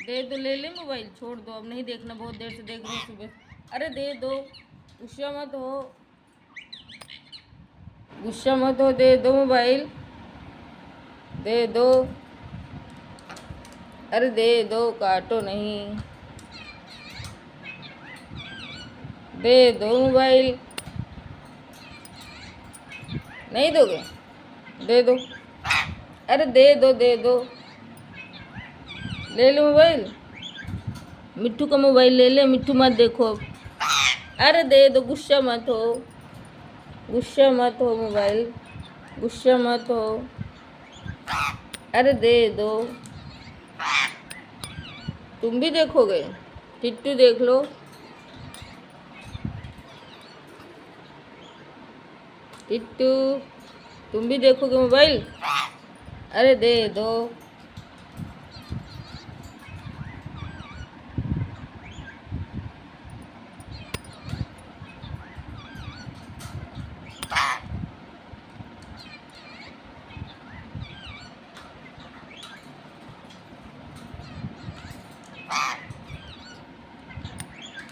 दे दो, ले ले मोबाइल, छोड़ दो, अब नहीं देखना, बहुत देर से देख रही हूँ सुबह। अरे दे दो, गुस्सा मत हो, गुस्सा मत हो, दे दो मोबाइल, दे दो। अरे दे दो, काटो नहीं, दे दो मोबाइल। नहीं दोगे, दे दो। अरे दे दो, दे दो, ले लो मोबाइल। मिट्टू का मोबाइल ले ले, मिट्टू मत देखो अब। अरे दे दो, गुस्सा मत हो, गुस्सा मत हो मोबाइल, गुस्सा मत हो। अरे दे दो, तुम भी देखोगे, टिट्टू देख लो, टिट्टू तुम भी देखोगे मोबाइल। अरे दे दो।